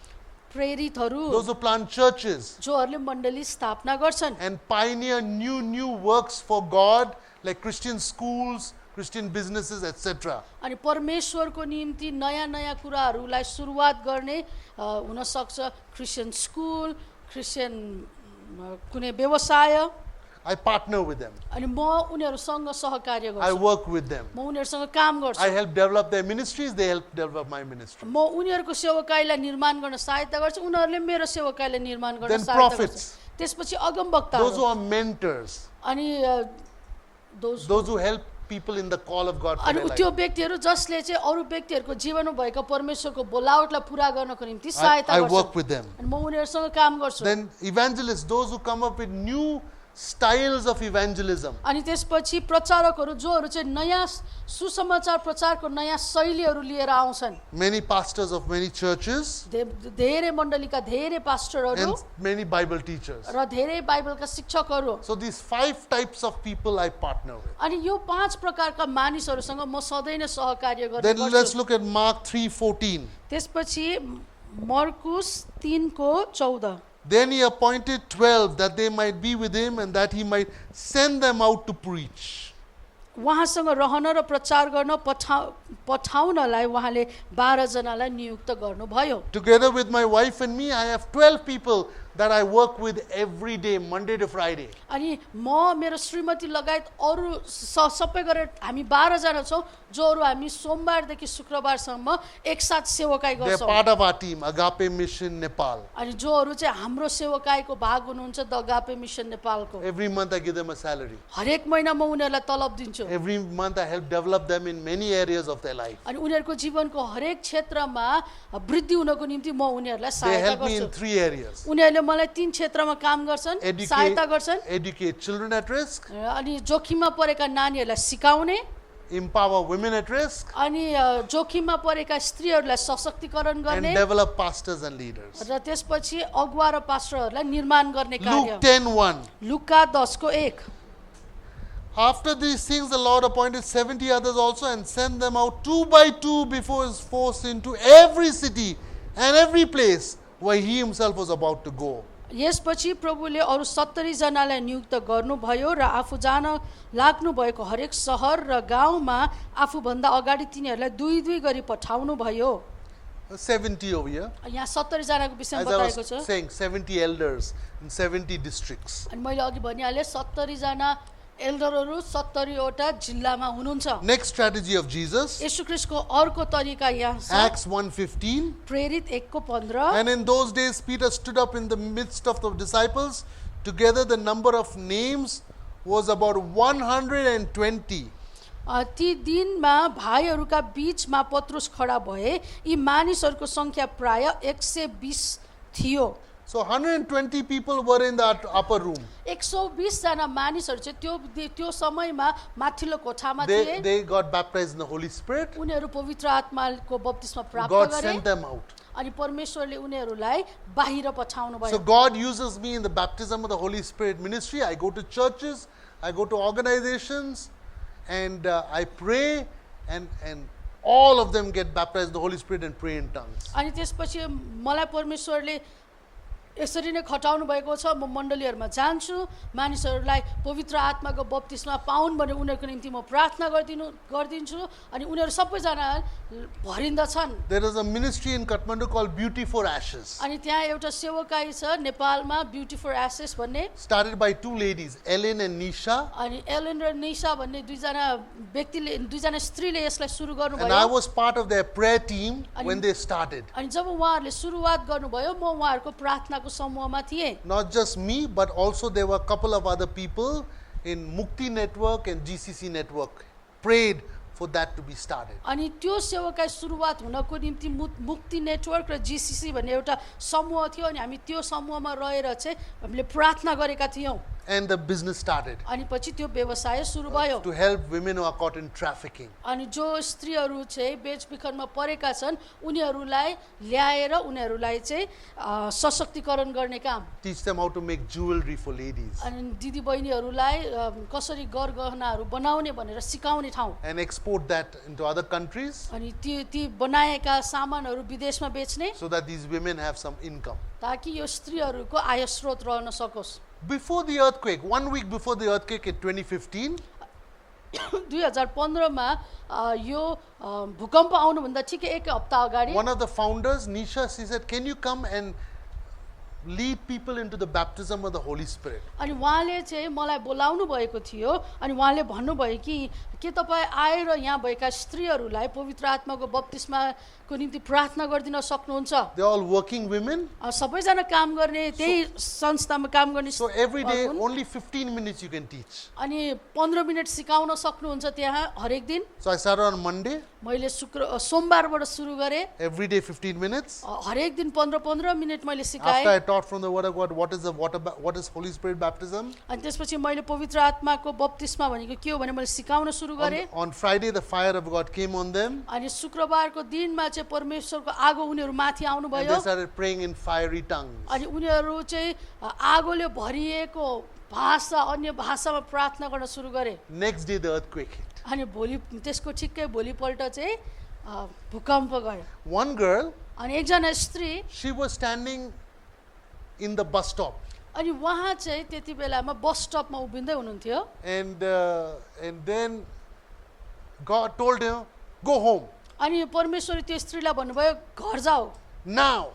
प्रेरितहरू those who plant churches जोहरूले मण्डली स्थापना गर्छन् and pioneer new works for God, like Christian schools, Christian businesses, etc. अनि परमेश्वरको निम्ति नयाँ नयाँ कुराहरूलाई सुरुवात गर्ने हुन सक्छ क्रिस्चियन स्कुल क्रिस्चियन कुनै व्यवसाय I partner with them. अनि म उनीहरूसँग सहकार्य I गर्छु work with them. म उनीहरूसँग काम गर्छु I help develop their ministries, they help develop my ministry. म उनीहरूको सेवकाईलाई निर्माण गर्न सहायता गर्छु उनीहरूले मेरो सेवकाईलाई निर्माण गर्न Then सहायता prophets. गर्छ त्यसपछि अगमवक्ताहरू Those who are mentors, अनि those those who help people in the call of God for अनि their life. त्यो व्यक्तिहरू जसले चाहिँ अरू व्यक्तिहरूको जीवनमा भएका परमेश्वरको बोलावटलाई पुरा गर्नको निम्ति सहायता I गर्छ work with them. अनि म उनीहरूसँग काम गर्छु Then evangelists, those who come up with new styles of evangelism. अनि त्यसपछि प्रचारकहरू जोहरू चाहिँ नयाँ सुसमाचार प्रचारको नयाँ शैलीहरू लिएर आउँछन् Many pastors of many churches धेरै मण्डलीका धेरै पास्टरहरू and many Bible teachers. र धेरै बाइबलका शिक्षकहरू So these 5 types of people I partner with. अनि यो 5 प्रकारका मानिसहरूसँग म सधैँ नै सहकार्य गर्ने Then let's गर्छु look at Mark 3:14. त्यसपछि मर्कुस 3:14 Then he appointed 12 that they might be with him and that he might send them out to preach. उहाँसँग रहन र प्रचार गर्न पठाउनलाई उहाँले 12 जनालाई नियुक्त गर्नुभयो Together with my wife and me, I have 12 people that I work with every day, Monday to Friday. अनि म मेरो श्रीमती लगायत अरू सबै गरेर हामी 12 जना छौँ जोहरू हामी सोमबारदेखि शुक्रबारसम्म एकसाथ सेवकाई They are गर्छौँ part of our team, Agape Mission Nepal. अनि जोहरू चाहिँ हाम्रो सेवकाईको भाग हुनुहुन्छ द अगापे मिसन नेपालको Every month I give them a salary. हरेक महिना म उनीहरूलाई तलब दिन्छु Every month I help develop them in many areas of their life. अनि उनीहरूको जीवनको हरेक क्षेत्रमा वृद्धि हुनको निम्ति म उनीहरूलाई They सहायता help me in गर्छु 3 areas. उनीहरूले मलाई 3 क्षेत्रमा काम गर्छन् सहायता गर्छन् Educate children at risk, अनि जोखिममा परेका नानीहरूलाई सिकाउने empower women at risk, अनि जोखिममा परेका स्त्रीहरूलाई सशक्तिकरण and गर्ने develop pastors and leaders. र त्यसपछि अगुवा र पास्टरहरूलाई निर्माण गर्ने कार्य Luke 10:1. लुका 10:1 After these things, the Lord appointed 70 others also and sent them out 2 by 2 before his force into every city and every place where he himself was about to go. यसपछि प्रभुले अरू 70 जनालाई नियुक्त गर्नुभयो र आफू जान लाग्नु भएको हरेक सहर र गाउँमा आफूभन्दा अगाडि तिनीहरूलाई 2-2 गरी पठाउनु भयो 70 over here. यहाँ 70 जनाको विषयमा As I बताएको was छ saying, 70 elders in 70 districts. अनि मैले अघि भनिहालेँ 70 जना एल्डरहरू 70 वटा जिल्लामा हुनुहुन्छ Next strategy of Jesus, येशू ख्रीष्टको अर्को तरिका यहाँ छ Acts 1:15. प्रेरित 1:15 And in those days, Peter stood up in the midst of the disciples. Together, the number of names was about 120. ती दिनमा भाइहरूका बीचमा पत्रुस खडा भए यी मानिसहरूको संख्या प्राय 120 थियो So 120 people were in that upper room. 120 जना मानिसहरू चाहिँ त्यो समयमा माथिल्लो कोठामा थिए They got baptized in the Holy Spirit. उनीहरू पवित्र आत्माको बप्तिस्मा प्राप्त God गरे sent them out. अनि परमेश्वरले उनीहरूलाई बाहिर पठाउनु So भयो God uses me in the baptism of the Holy Spirit ministry. I go to churches, I go to organizations, and I pray, and all of them get baptized in the Holy Spirit and pray in tongues. अनि त्यसपछि मलाई परमेश्वरले यसरी नै खटाउनु भएको छ म मण्डलीहरुमा जान्छु मानिसहरूलाई पवित्र आत्माको बप्तिस्मा पाउन् भने उनीहरुको निम्ति म प्रार्थना गर्दिन्छु अनि उनीहरु सबैजना भरिन्दछन् There is a ministry in Kathmandu called Beauty for Ashes. अनि त्यहाँ एउटा सेवकाई छ नेपालमा ब्युटी फर एसेस भन्ने Started by two ladies, Ellen and Nisha. अनि एलेन र निशा भन्ने दुईजना स्त्रीले यसलाई सुरु गर्नुभयो And I was part of their prayer team when they started. अनि जब उहाँहरुले सुरुवात गर्नुभयो म उहाँहरुको प्रार्थनाको समूहमा थिए Not just me, but also there were a couple of other people in Mukti Network and GCC Network prayed for that to be started. अनि त्यो सेवाकाई सुरुवात हुनको निम्ति मुक्ति नेटवर्क र जीसीसी भन्ने एउटा समूह थियो अनि हामी त्यो समूहमा रहेर चाहिँ हामीले प्रार्थना गरेका थियौं. And the business started अनि पछि त्यो व्यवसाय सुरु भयो to help women who are caught in trafficking. अनि जो स्त्रीहरू चाहिँ बेचबिखनमा परेका छन् उनीहरूलाई ल्याएर उनीहरूलाई चाहिँ सशक्तिकरण गर्ने काम Teach them how to make jewelry for ladies. अनि दिदी बहिनीहरूलाई कसरी गरगहनाहरू बनाउने भनेर सिकाउने ठाउँ And export that into other countries अनि ती बनाएका सामानहरू विदेशमा बेच्ने so that these women have some income. ताकि यो स्त्रीहरूको आय स्रोत रहन सकोस् Before the earthquake, 1 week before the earthquake in 2015, 2015 मा यो भूकम्प आउनुभन्दा ठिकै एक हप्ता अगाडि one of the founders, Nisha, she said, can you come and lead people into the baptism of the Holy Spirit? अनि उहाँले चाहिँ मलाई बोलाउनु भएको थियो अनि उहाँले भन्नुभयो कि के तपाईँ आएर यहाँ भएका स्त्रीहरूलाई पवित्र आत्माको बप्तिस्माको निम्ति प्रार्थना गरिदिन सक्नुहुन्छ They're all working women. सबैजना काम गर्ने त्यही संस्थामा काम गर्ने So every day, हुन्। only 15 minutes you can teach. अनि 15 मिनट सिकाउन सक्नुहुन्छ त्यहाँ हरेक दिन So I started on Monday, मैले सोमबारबाट सुरु गरेँ every day 15 minutes. हरेक दिन 15 मिनट मैले After सिकाएँ I taught from the Word of God, what is Holy Spirit baptism? अनि त्यसपछि मैले पवित्र आत्माको बप्तिस्मा भनेको के हो भने मैले सिकाउन सुरु गरेँ On Friday, the fire of God came on them. अनि शुक्रबारको दिनमा चाहिँ परमेश्वरको आगो उनीहरू माथि And आउनुभयो they started praying in fiery tongues. अनि उनीहरू चाहिँ आगोले भरिएको भाषा अन्य भाषामा प्रार्थना गर्न सुरु गरे Next day, the earthquake hit. अनि त्यसको ठिक्कै भोलिपल्ट चाहिँ भूकम्प गयो One girl, अनि एकजना स्त्री she was standing in the bus stop. अनि उहाँ चाहिँ त्यति बेलामा बस स्टपमा उभिँदै हुनुहुन्थ्यो And then God told her, go home अनि परमेश्वरले त्यो स्त्रीलाई भन्नुभयो घर जाऊ now.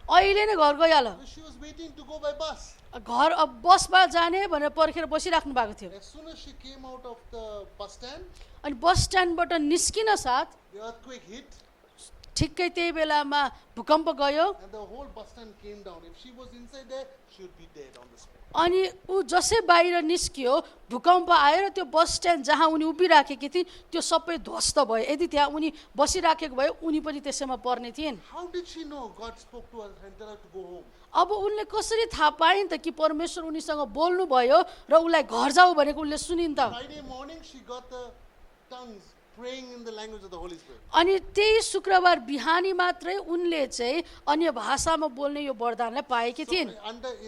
अहिले नै घर गइहाल She was waiting to go by bus. घर अब बसमा जाने भनेर पर्खेर बसिराख्नु भएको थियो As soon as she came out of the bus stand, अनि बस स्ट्यान्डबाट निस्किन साथ the earthquake hit ठिक्कै त्यही बेलामा भूकम्प गयो and the whole bus stand came down. If she was inside there, she would be dead on the spot. अनि ऊ जसै बाहिर निस्कियो भूकम्प आयो र त्यो बस स्ट्यान्ड जहाँ उनी उभिराखेकी थिइन् त्यो सबै ध्वस्त भयो यदि त्यहाँ उनी बसिराखेको भए उनी पनि त्यसैमा पर्ने थिइन् How did she know God spoke to her and told her to go home? अब उनले कसरी थाहा पाइन् त कि परमेश्वर उनीसँग बोल्नु भयो र उसलाई घर जाऊ भनेको उनले सुनिन् त Friday morning, she got the tongues praying in the language of the Holy Spirit. अनि त्यही शुक्रबार बिहानी मात्रै उनले चाहिँ अन्य भाषामा बोल्ने यो वरदानलाई पाएकी थिइन्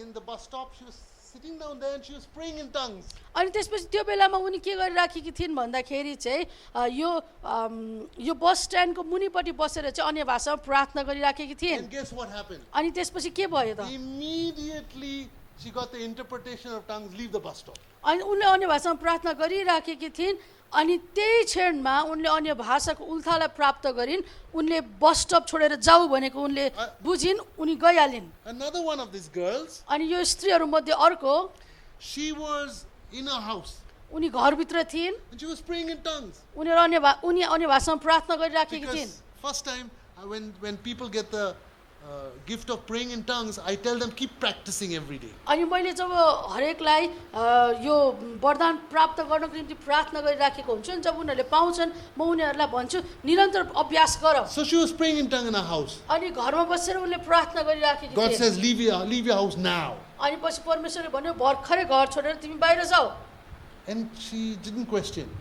In the bus stop, she was sitting down there and she was praying in tongues. अनि त्यसपछि त्यो बेलामा उनी के गरिराखेकी थिइन् भन्दाखेरि चाहिँ यो बस स्ट्यान्डको मुनिपट्टि बसेर चाहिँ अन्य भाषामा प्रार्थना गरिराखेकी थिइन् And guess what happened? अनि त्यसपछि के भयो त Immediately, she got the interpretation of tongues, leave the bus stop. अनि उनले अन्य भाषामा प्रार्थना गरिराखेकी थिइन् अनि त्यही क्षणमा उनले अन्य भाषाको उल्थालाई प्राप्त गरिन् उनले बस स्टप छोडेर जाऊ भनेको उनले बुझिन् उनी गइहालिन् Another one of these girls, अनि यो स्त्रीहरूमध्ये अर्को she was in a house उनी घरभित्र थिइन् and she was praying in tongues. उनी अन्य भाषामा प्रार्थना गरिराखेकी थिइन् Because first time, when people get the gift of praying in tongues, I tell them keep practicing every day. अनि मैले जब हरेकलाई यो वरदान प्राप्त गर्नको निम्ति प्रार्थना गरिराखेको हुन्छु नि जब उनीहरूले पाउँछन् म उनीहरूलाई भन्छु निरन्तर अभ्यास गर So she was praying in tongue in her house. अनि घरमा बसेर उनले प्रार्थना गरिराखेकी God थिइन् says, leave your house now. अनि पछि परमेश्वरले भन्यो भर्खरै घर छोडेर तिमी बाहिर जाऊ And she didn't question.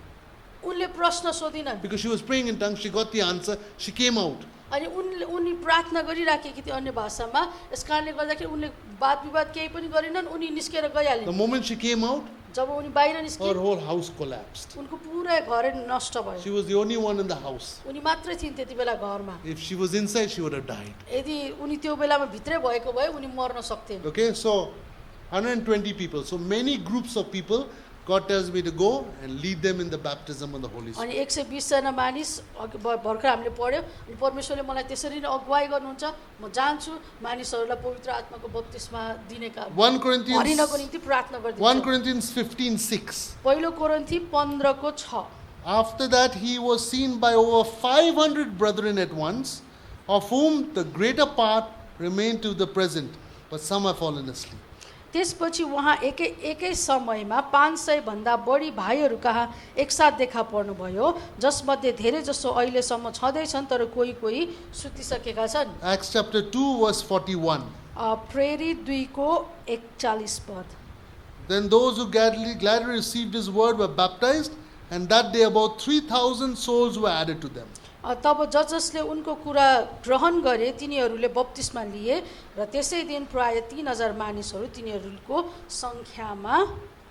उनले प्रश्न सोधिनन् Because she was praying in tongues, she got the answer, she came out. अनि उनी प्रार्थना गरिराखेकी थिए अन्य भाषामा यस कारणले गर्दाखेरि उनले वाद विवाद केही पनि गरेनन् उनी निस्केर The गइहालिन् moment she came out, जब उनी बाहिर her निस्किन् whole house collapsed. उनको पुरै घरै नष्ट भयो She was the only one in the house. उनी मात्रै थिइन् त्यति बेला घरमा If she was inside, she would have died. यदि उनी त्यो बेलामा भित्रै भएको भए उनी मर्न सक्थिन् Okay, so 120 people. So many groups of people, God tells me to go and lead them in the baptism of the Holy Spirit. अनि 120 जना मानिस भर्खर हामीले पढ्यो अनि परमेश्वरले मलाई त्यसरी नै अगुवाई गर्नुहुन्छ म जान्छु मानिसहरूलाई पवित्र आत्माको बप्तिस्मा दिने काम 1 Corinthians भरिनको निम्ति प्रार्थना 1 गर्दिन्छु Corinthians 15:6. पहिलो कोरिन्थी 15:6 After that, he was seen by over 500 brethren at once, of whom the greater part remain to the present, but some have fallen asleep. त्यसपछि उहाँ एकै समयमा 500 भन्दा बढी भाइहरू कहाँ एकसाथ देखा पर्नुभयो जसमध्ये धेरै जसो अहिलेसम्म छँदैछन् तर कोही कोही सुतिसकेका छन् Acts chapter 2 verse 41. प्रेरित 2 को 41 पद Then those who gladly received his word were baptized, and that day about 3,000 souls were added to them. तब जसले उनको कुरा ग्रहण गरे तिनीहरूले बप्तिस्मा लिए र त्यसै दिन प्राय 3,000 मानिसहरू तिनीहरूको सङ्ख्यामा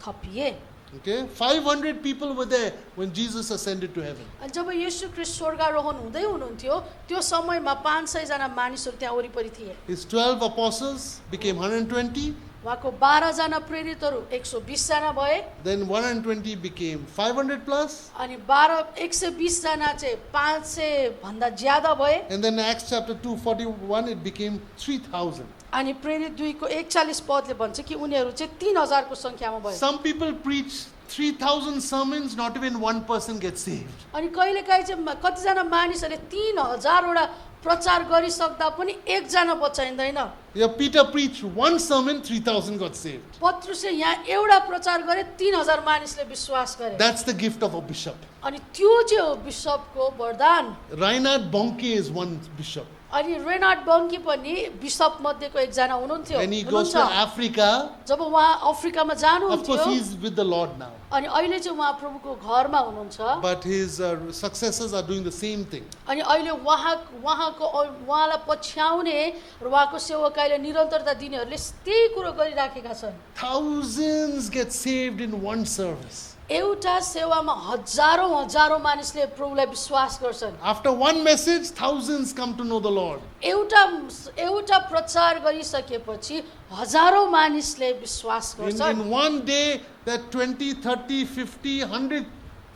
थपिए। Okay, 500 people were there when Jesus ascended to heaven. अनि जब येशू ख्रीष्ट स्वर्गारोहण हुँदै हुनुहुन्थ्यो त्यो समयमा 500 जना मानिसहरू त्यहाँ वरिपरि थिए। His 12 apostles became 120. उहाँको 12 जना प्रेरितहरू 120 जना भए। Then 120 became 500 plus. अनि 120 जना चाहिँ 500 भन्दा ज्यादा भए। And then Acts chapter 2:41 it became 3,000. अनि प्रेरित 2 को 41 पदले भन्छ कि उनीहरू चाहिँ 3,000 को संख्यामा भए। Some people preach 3,000 sermons, not even one person gets saved. अनि कहिलेकाहीँ चाहिँ कतिजना मानिसहरूले 3,000 वटा प्रचार गरिसक्दा पनि एकजना बचाइँदैन। Yeah, Peter preached one sermon, 3,000 got saved. पत्रुसले यहाँ एउटा प्रचार गरे 3,000 मानिसले विश्वास गरे। That's the gift of a bishop. अनि त्यो चाहिँ हो बिशपको वरदान। Reinhard Bonnke is one bishop. अनि रेनार्ड बङ्की पनि बिशप मध्येको एकजना हुनुहुन्थ्यो। When he goes to Africa, जब उहाँ अफ्रिकामा of course he जानुहुन्थ्यो is with the Lord now. अनि अहिले चाहिँ उहाँ प्रभुको घरमा हुनुहुन्छ। But his successors are doing the same thing. अनि अहिले उहाँलाई पछ्याउने र उहाँको सेवकाईले निरन्तरता दिनेहरूले त्यही कुरो गरिराखेका छन्। Thousands get saved in one service. एउटा सेवामा हजारौं मानिसले प्रभुलाई विश्वास गर्छन्। After one message, thousands come to know the Lord. एउटा प्रचार गरिसकेपछि हजारौं मानिसले विश्वास गर्छन्। In one day, that 20, 30, 50, 100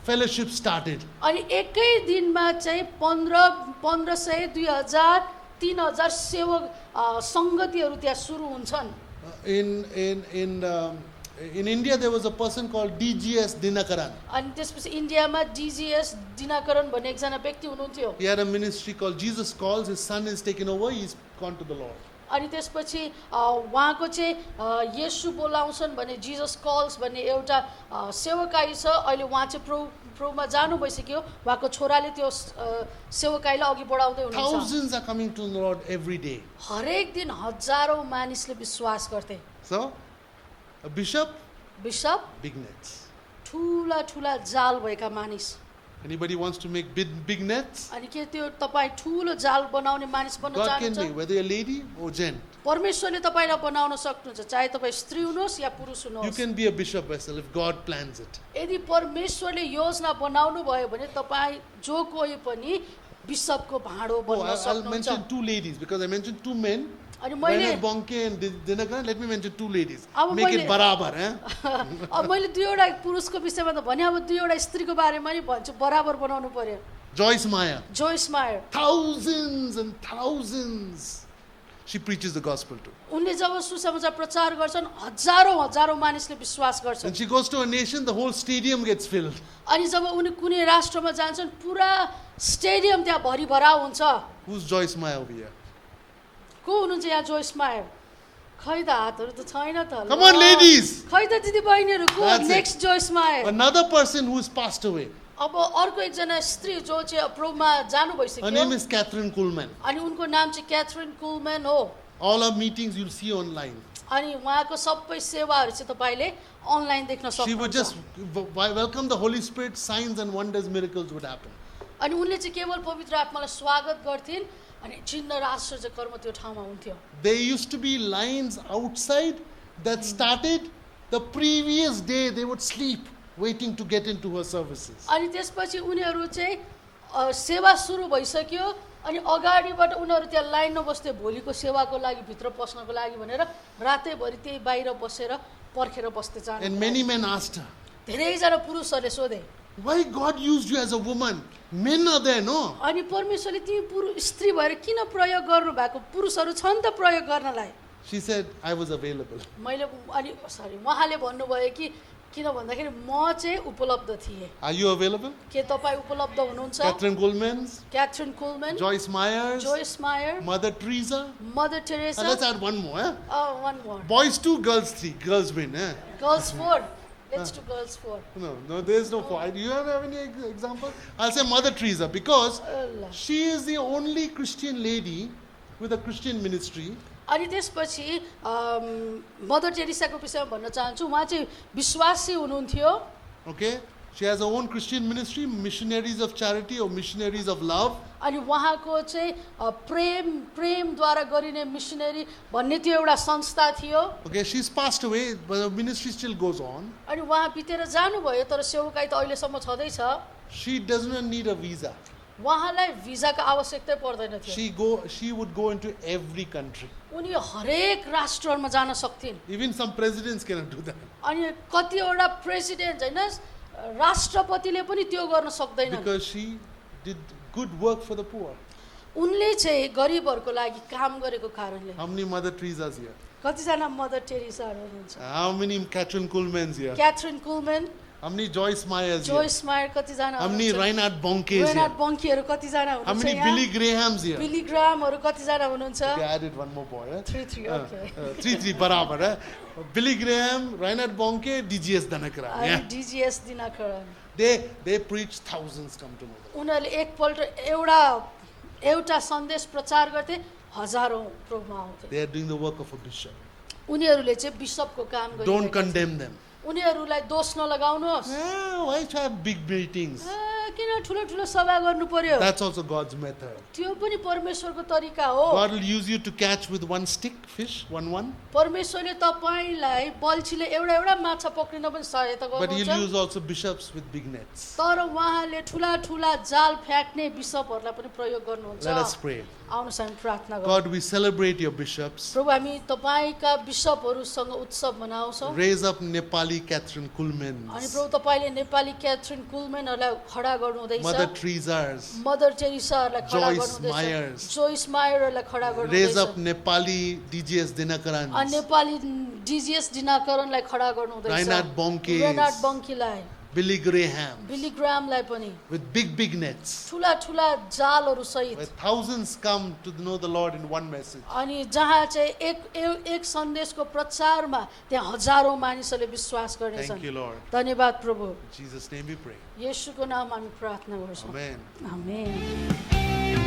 fellowships started. अनि एकै दिनमा चाहिँ 1500, 2000, 3000 सेवक संगतिहरू त्यहाँ सुरु हुन्छन्। In India, there was a person called DGS Dinakaran. अनि त्यसपछि इन्डियामा DGS दिनकरण भन्ने एकजना व्यक्ति हुनुहुन्थ्यो। He had a ministry called Jesus Calls. His son is taken over. He's gone to the Lord. अनि त्यसपछि उहाँको चाहिँ येशू बोलाउँछन् भन्ने जीसस कल्स भन्ने एउटा सेवकाई छ। अहिले उहाँ चाहिँ प्रभुमा जानु भइसक्यो। उहाँको छोराले त्यो सेवकाईलाई अघि बढाउँदै हुनुहुन्छ। Thousands are coming to the Lord every day. हरेक दिन हजारौं मानिसले विश्वास गर्थे। So, a bishop, bishop big nets. ठुला जाल भएका मानिस। Anybody wants to make big nets? अनि के त्यो तपाईँ ठुलो जाल बनाउने मानिस बन्न God can चाहनुहुन्छ? make, whether you're a lady or gent. परमेश्वरले तपाईलाई बनाउन सक्नुहुन्छ, चाहे तपाईँ स्त्री हुनुहोस् या पुरुष You हुनुहोस्। can be a bishop vessel if God plans it. यदि परमेश्वरले योजना बनाउनु भयो भने तपाईँ जो कोही पनि बिशपको भाँडो Oh, बन्न I'll सक्नुहुन्छ। mention two ladies because I mentioned two men. अनि Reinhard मैले Bonnke and Dinakaran. Let me mention two ladies. अब Make it मैले- barabar, eh? अब मैले दुईवटा पुरुषको विषयमा त भने, अब दुईवटा स्त्रीको बारेमा नि भन्छु, बराबर बनाउनु पर्यो। Joyce Meyer. Joy's Mayar Thousands and thousands she preaches the gospel to. उनले जब सुसमाचार प्रचार गर्छन् हजारौं मानिसले विश्वास गर्छन्। When she goes to a nation, the whole stadium gets filled. अनि जब उनी कुनै राष्ट्रमा जान्छन् पुरा स्टेडियम त्यहाँ भरिभरा हुन्छ। Who's Joyce Meyer over here? को हुनुहुन्छ यहाँ जोइस मायर? खै त हातहरू त छैन त। Come on, ladies. खै त दिदी बहिनीहरू को That's it. Next Joy's Mayar? Another person who's passed away. अब अर्को एकजना स्त्री जो चाहिँ प्रभुमा जानु Her name भइसक्यो is Catherine Kuhlman. अनि उनको नाम चाहिँ क्याथरिन कुलम्यान हो। All our meetings you'll see online. अनि उहाँको सबै सेवाहरू चाहिँ तपाईँले अनलाइन देख्न She would सक्नुहुन्छ। just welcome the Holy Spirit, signs and wonders, miracles would happen. अनि उनले चाहिँ केवल पवित्र आत्मालाई स्वागत गर्थिन् अनि चिन्ह र आश्चर्य कर्म त्यो ठाउँमा हुन्थ्यो। There used to be lines outside that started the previous day. They would sleep waiting to get into her services. अनि त्यसपछि उनीहरू चाहिँ सेवा सुरु भइसक्यो अनि अगाडिबाट उनीहरू त्यहाँ लाइनमा बस्थे भोलिको सेवाको लागि भित्र पस्नको लागि भनेर रातैभरि त्यही बाहिर बसेर पर्खेर बस्दै जानु। And many men asked her, धेरैजना पुरुषहरूले सोधे why God used you as a woman? Men are there, no? अनि परमेश्वरले तिमी स्त्री भएर किन प्रयोग गर्नु भएको? पुरुषहरू छन् त प्रयोग गर्नलाई। She said, I was available. मैले अनि उहाँले भन्नुभयो कि किन भन्दाखेरि म चाहिँ उपलब्ध थिएँ। Are you available? के तपाईँ उपलब्ध हुनुहुन्छ? Catherine Kuhlman, Catherine Kuhlman, Joyce Myers, Joyce Myer, Mother Teresa. Mother And Teresa, let's add one more. Eh? one more. Boys 2, girls 3. Girls win. Eh? Girls 4. Let's do girls 4. No, there's no 4. Do you have any example? I'll say Mother Teresa because she is the only Christian lady with a Christian ministry अनि त्यसपछि mother टेरेसाको विषयमा भन्न चाहन्छु उहाँ चाहिँ विश्वासी हुनुहुन्थ्यो Okay? She has her own Christian ministry, missionaries of charity or missionaries of love. अनि उहाँको चाहिँ प्रेमद्वारा गरिने मिसनरी भन्ने त्यो एउटा संस्था थियो Okay, she's passed away, but the ministry still goes on. अनि उहाँ बितेर जानुभयो तर सेवकाई त अहिलेसम्म छँदैछ She does not need a visa. उहाँलाई भिजाको आवश्यकता पर्दैन थियो She would go into every country. उनी हरेक राष्ट्रमा जान सक्थिन् Even some presidents cannot do that. अनि कतिवटा प्रेसिडेन्ट हैन राष्ट्रपतिले पनि त्यो गर्न सक्दैनन् Because she did good work for the poor. उनले चाहिँ गरिबहरूको लागि काम गरेको कारणले How many Mother Teresa's here? कतिजना मदर टेरेसाहरू हुनुहुन्छ How मany Catherine Kuhlmans here? Catherine Kuhlman How many Joyce Myers here? Joyce Myer कतिजना How many हुनुहुन्छ Reinhard Bonnke's रेनाल्ड here? बङ्कीहरू कतिजना How हुनुहुन्छ many यहाँ Billy Grahams here? बिली ग्रामहरू कतिजना हुनुहुन्छ Okay, I added one more boy. 3 okay 3 बराबर है. Billy Graham, Reinhard Bonnke, DGS Dhanakar. अनि Yeah. डिजिएस दिनकरण They preach, thousands come to know them. उनीहरूले एकपल्ट एउटा सन्देश प्रचार गर्थे हजारौं programme आउँथे They are doing the work of a bishop. उनीहरूले चाहिँ बिशपको काम Don't गरिरहेका condemn them. छन्। उनीहरूलाई दोष नलगाउनुहोस् Why should I have big meetings? किन ठुलो ठुलो सभा गर्नु पर्यो That's also God's method. त्यो पनि परमेश्वरको तरिका हो God will use you to catch with one stick, fish, one. परमेश्वरले तपाईलाई बल्छीले एउटा माछा पक्रिन पनि सहायता But He'll गर्नुहुन्छ use also bishops with big nets. तर उहाँले ठुला ठुला जाल फ्याक्ने बिशपहरूलाई पनि प्रयोग गर्नुहुन्छ Let us pray. आउनुहोस् हामी प्रार्थना गरौँ God, we celebrate your bishops. प्रभु हामी तपाईका बिशपहरूसँग उत्सव मनाउँछौँ Raise up Nepali Catherine अनि Kuhlmans, प्रभु तपाईले नेपाली क्याथरिन कुलमेनहरूलाई खडा गर्नुहुँदैछ Mother Teresa's. मदर टेरेसाहरूलाई खडा Joyce गर्नुहुँदैछ Myers. जोइस मायरहरूलाई खडा Raise गर्नुहुँदैछ up Nepali DGS अनि Dinakarans, नेपाली डिजिएस दिनाकरणलाई खडा गर्नुहुँदैछ Reinhard Bonnke, रेनाल्ड बङ्कीलाई Billy Graham, बिली ग्रामलाई पनि with big nets. ठुला ठुला जालहरू सहित Where thousands come to know the Lord in one message. अनि जहाँ चाहिँ एक सन्देशको प्रचारमा त्यहाँ हजारौं मानिसहरूले विश्वास Thank गर्नेछन् you, Lord. धन्यवाद प्रभु In Jesus' name we pray. येशूको नाम हामी प्रार्थना गर्छौँ Amen. आमेन